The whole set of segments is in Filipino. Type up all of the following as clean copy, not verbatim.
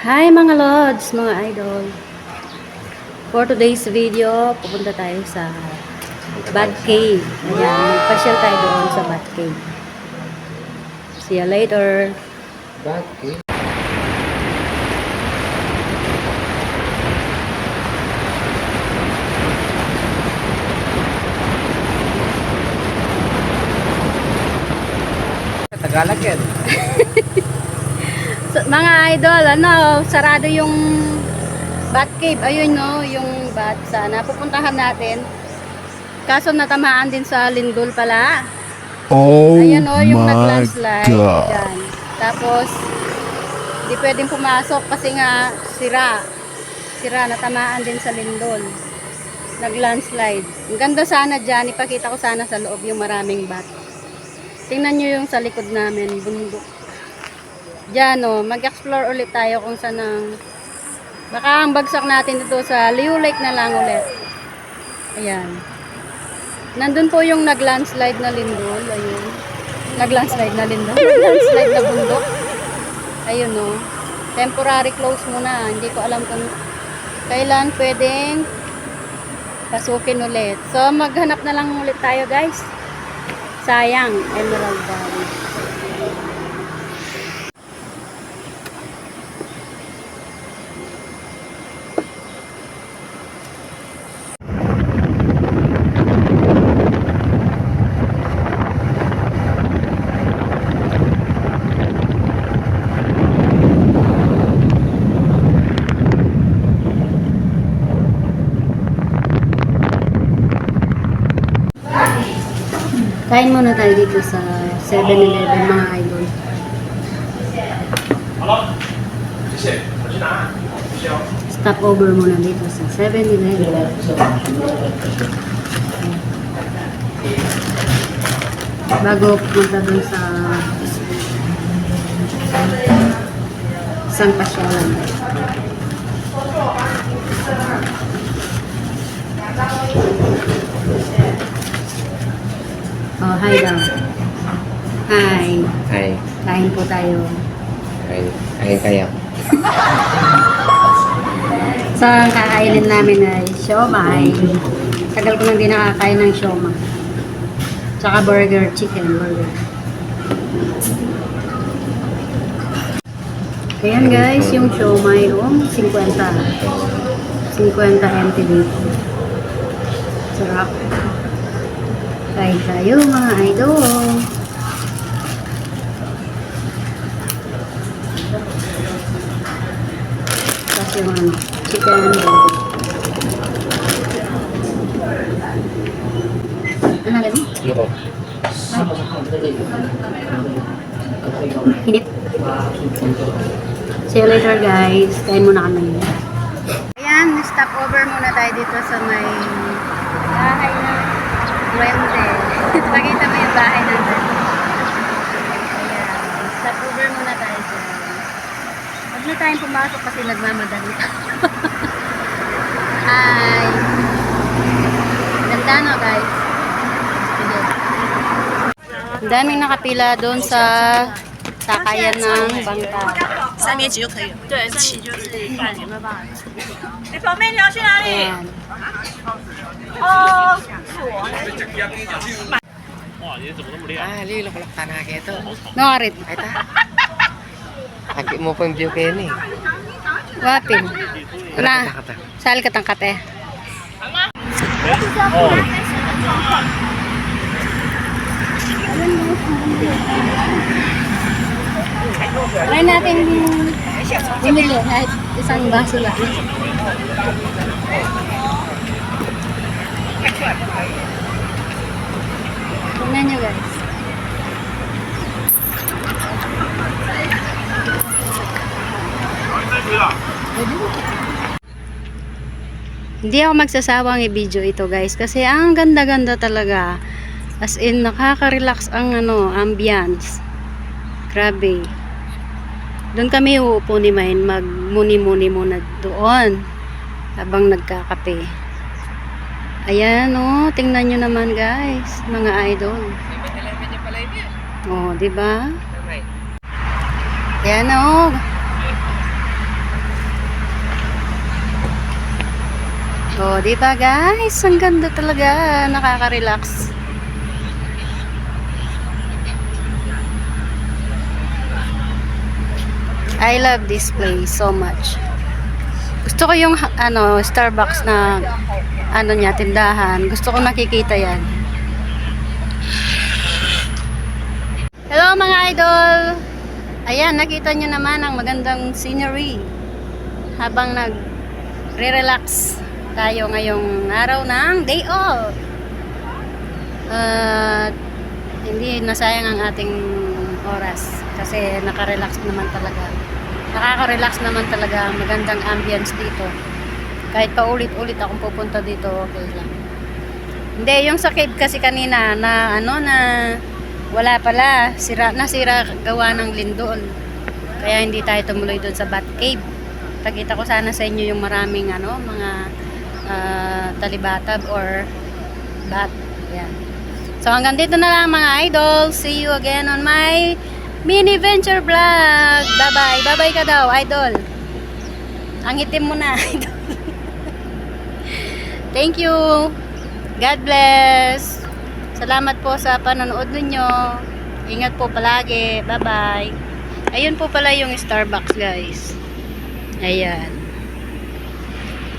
Hi mga lods, mga idol. For today's video, pupunta tayo sa Bat Cave. Ayan, magpasyal tayo doon sa Bat Cave. See you later. Bakit? Tagalog yan. So, mga idol, sarado yung Bat Cave. Ayun no, yung bat. Sana pupuntahan natin. Kaso natamaan din sa lindol pala. Oh Ayan o, yung my nag-landslide. God. Yan. Tapos, di pwedeng pumasok kasi nga sira. Sira, natamaan din sa lindol. Nag-landslide. Ang ganda sana dyan. Ipakita ko sana sa loob yung maraming bat. Tingnan nyo yung sa likod namin, bundok. Diyan o, mag-explore ulit tayo kung saan ang... Baka ang bagsak natin dito sa Liu Lake na lang ulit. Ayan. Nandun po yung nag-landslide na lindol. Ayun. Nag-landslide na lindol. Nag-landslide na bundok. Ayun o. Temporary close muna. Hindi ko alam kung kailan pwedeng pasukin ulit. So, maghanap na lang ulit tayo guys. Sayang, Emerald Valley. Kain muna tayo dito sa 7-Eleven mga idol. Stop over muna dito sa 7-Eleven. Bago pumunta dun sa isang pasyalan. Oh, hi daw. Hi. Ay, Kain po tayo. ay kaya. So, ang kakainin namin ay siomai. Tagal ko nang di nakakain ng siomai. Tsaka burger, chicken burger. Ayan guys, yung siomai oh, 50. 50 NT dito. Sarap. Kain tayo mga idol. Tapos yung chicken burger. Ano lagi? Yuko. Hinip. See you later guys. Kain muna kami. Ayan, stop over muna tayo dito sa may bahay na Duende. Pakita mo yung bahay natin. Ayan. Stop over muna tayo dyan. Huwag na tayong pumasok kasi nagmamadali. Hi! Ganda no guys? Sige. Ang daming nakapila doon sa sakayan ng bangka. 3年级就可以了。对，3年级就是半年没办法。你旁边你要去哪里？ Ayan. 哦，是我。 Ah, lilo ko lang tanah kayo ito. No, arit. Ay ta. Lagi mo pa yung view kayo ni. Wapin. Na, Kata. sali ka tang kape. Try natin bumili kahit isang baso lang. Tingnan nyo guys. Hindi ako magsasawang i-video ito guys kasi ang ganda-ganda talaga. As in nakaka-relax ang ambience. Grabe. Doon kami uupo ni Main, magmuni-muni muna doon habang nagkakape. Ayan oh, tingnan nyo naman guys, mga idol. Oh, di ba? Ayan oh. Oh, di ba guys? Ang ganda talaga. Nakaka-relax. I love this place so much. Gusto ko yung Starbucks na niya, tindahan. Gusto ko nakikita yan. Hello mga idol! Ayan, nakita nyo naman ang magandang scenery habang nag-relax tayo ngayong araw ng day off. Hindi nasayang ang ating oras kasi nakarelax naman talaga. Nakaka-relax naman talaga. Magandang ambience dito. Kahit pa ulit-ulit akong pupunta dito, okay lang. Hindi, yung sa cave kasi kanina na wala pala, nasira gawa ng lindol. Kaya hindi tayo tumuloy doon sa Bat Cave. Pakita ko sana sa inyo yung maraming mga talibatab or bat. Yan. So hanggang dito na lang mga idol. See you again on my mini venture vlog. Bye-bye. Bye-bye ka daw, idol. Ang itim mo na, idol. Thank you. God bless. Salamat po sa panonood ninyo. Ingat po palagi. Bye-bye. Ayun po pala yung Starbucks, guys. Ayan.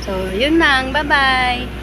So, yun lang. Bye-bye.